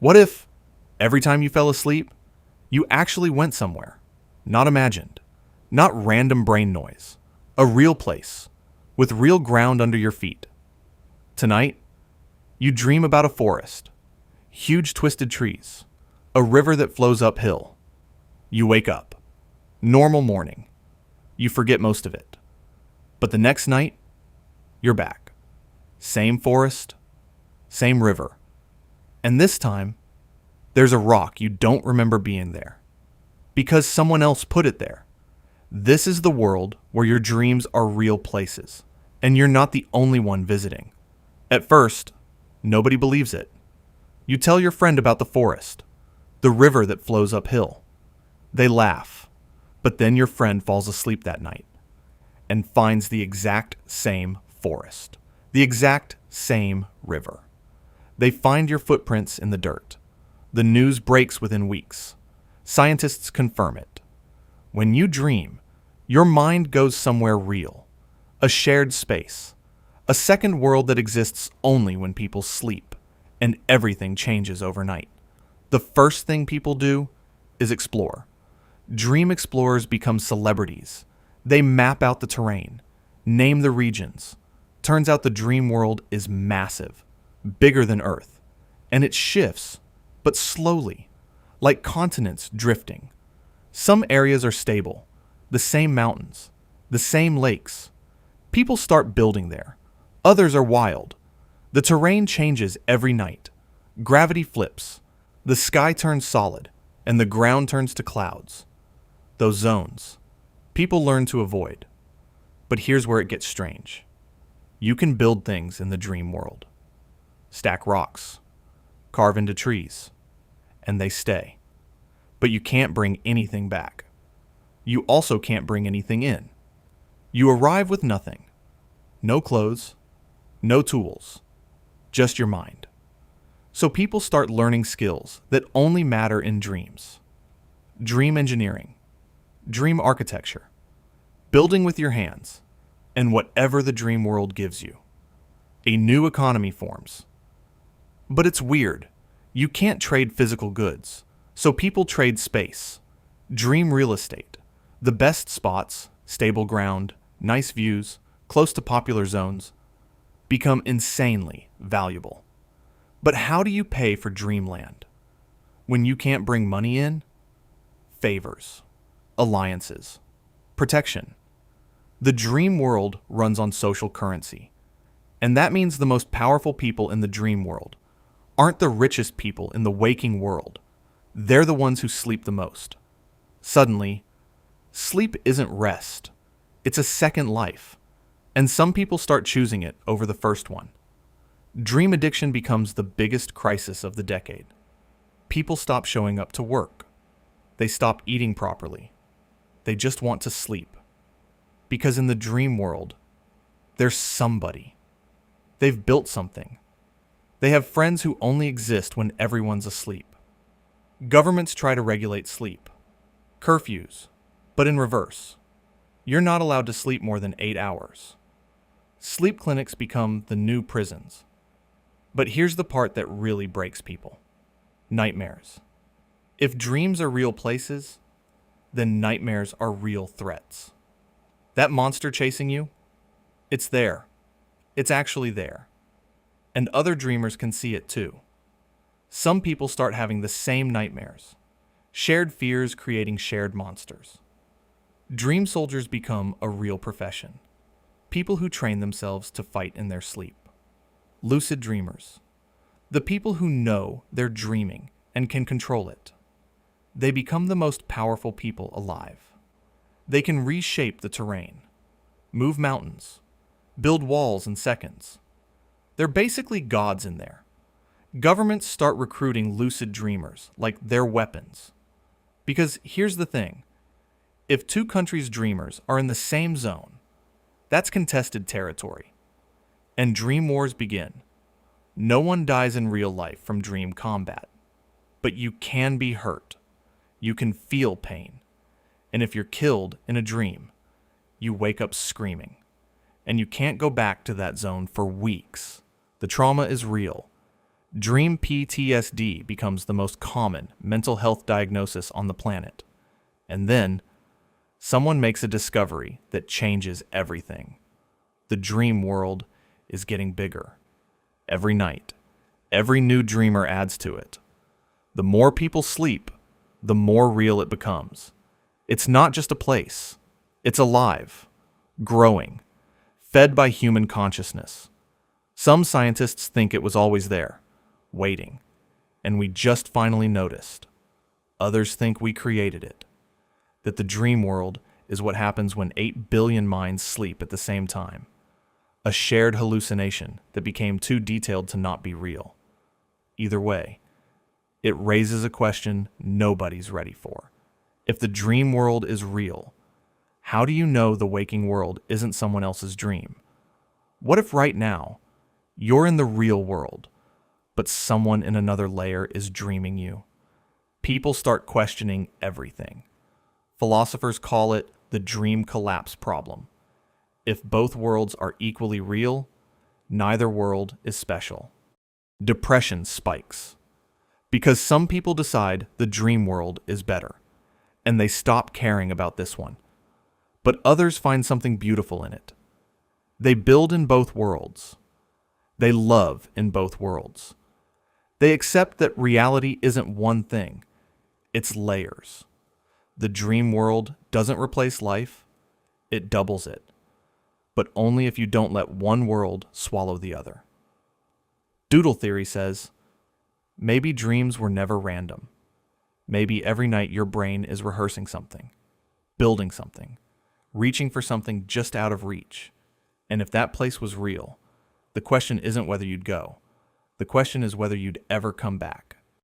What if, every time you fell asleep, you actually went somewhere? Not imagined, not random brain noise, a real place, with real ground under your feet. Tonight, you dream about a forest, huge twisted trees, a river that flows uphill. You wake up. Normal morning. You forget most of it. But the next night, you're back. Same forest, same river. And this time, there's a rock you don't remember being there. Because someone else put it there. This is the world where your dreams are real places, and you're not the only one visiting. At first, nobody believes it. You tell your friend about the forest, the river that flows uphill. They laugh, but then your friend falls asleep that night and finds the exact same forest, the exact same river. They find your footprints in the dirt. The news breaks within weeks. Scientists confirm it. When you dream, your mind goes somewhere real, a shared space, a second world that exists only when people sleep, and everything changes overnight. The first thing people do is explore. Dream explorers become celebrities. They map out the terrain, name the regions. Turns out the dream world is massive, bigger than Earth, and it shifts, but slowly, like continents drifting. Some areas are stable, the same mountains, the same lakes. People start building there. Others are wild. The terrain changes every night. Gravity flips. The sky turns solid, and the ground turns to clouds. Those zones, people learn to avoid. But here's where it gets strange. You can build things in the dream world. Stack rocks, carve into trees, and they stay. But you can't bring anything back. You also can't bring anything in. You arrive with nothing. No clothes, no tools, just your mind. So people start learning skills that only matter in dreams. Dream engineering, dream architecture, building with your hands, and whatever the dream world gives you. A new economy forms. But it's weird. You can't trade physical goods, so people trade space. Dream real estate. The best spots, stable ground, nice views, close to popular zones, become insanely valuable. But how do you pay for dreamland? When you can't bring money in? Favors, alliances, protection. The dream world runs on social currency. And that means the most powerful people in the dream world aren't the richest people in the waking world. They're the ones who sleep the most. Suddenly, sleep isn't rest. It's a second life. And some people start choosing it over the first one. Dream addiction becomes the biggest crisis of the decade. People stop showing up to work. They stop eating properly. They just want to sleep. Because in the dream world, there's somebody. They've built something. They have friends who only exist when everyone's asleep. Governments try to regulate sleep. Curfews, but in reverse. You're not allowed to sleep more than 8 hours. Sleep clinics become the new prisons. But here's the part that really breaks people. Nightmares. If dreams are real places, then nightmares are real threats. That monster chasing you? It's there. It's actually there. And other dreamers can see it too. Some people start having the same nightmares. Shared fears creating shared monsters. Dream soldiers become a real profession. People who train themselves to fight in their sleep. Lucid dreamers. The people who know they're dreaming and can control it. They become the most powerful people alive. They can reshape the terrain, move mountains, build walls in seconds. They're basically gods in there. Governments start recruiting lucid dreamers like they're weapons. Because here's the thing. If two countries' dreamers are in the same zone, that's contested territory. And dream wars begin. No one dies in real life from dream combat. But you can be hurt. You can feel pain. And if you're killed in a dream, you wake up screaming. And you can't go back to that zone for weeks. The trauma is real. Dream PTSD becomes the most common mental health diagnosis on the planet. And then, someone makes a discovery that changes everything. The dream world is getting bigger. Every night, every new dreamer adds to it. The more people sleep, the more real it becomes. It's not just a place. It's alive, growing, fed by human consciousness. Some scientists think it was always there, waiting, and we just finally noticed. Others think we created it, that the dream world is what happens when 8 billion minds sleep at the same time, a shared hallucination that became too detailed to not be real. Either way, it raises a question nobody's ready for. If the dream world is real, how do you know the waking world isn't someone else's dream? What if right now, you're in the real world, but someone in another layer is dreaming you? People start questioning everything. Philosophers call it the dream collapse problem. If both worlds are equally real, neither world is special. Depression spikes. Because some people decide the dream world is better, and they stop caring about this one. But others find something beautiful in it. They build in both worlds. They love in both worlds. They accept that reality isn't one thing, it's layers. The dream world doesn't replace life, it doubles it. But only if you don't let one world swallow the other. Doodle theory says, maybe dreams were never random. Maybe every night your brain is rehearsing something, building something, reaching for something just out of reach. And if that place was real, the question isn't whether you'd go. The question is whether you'd ever come back.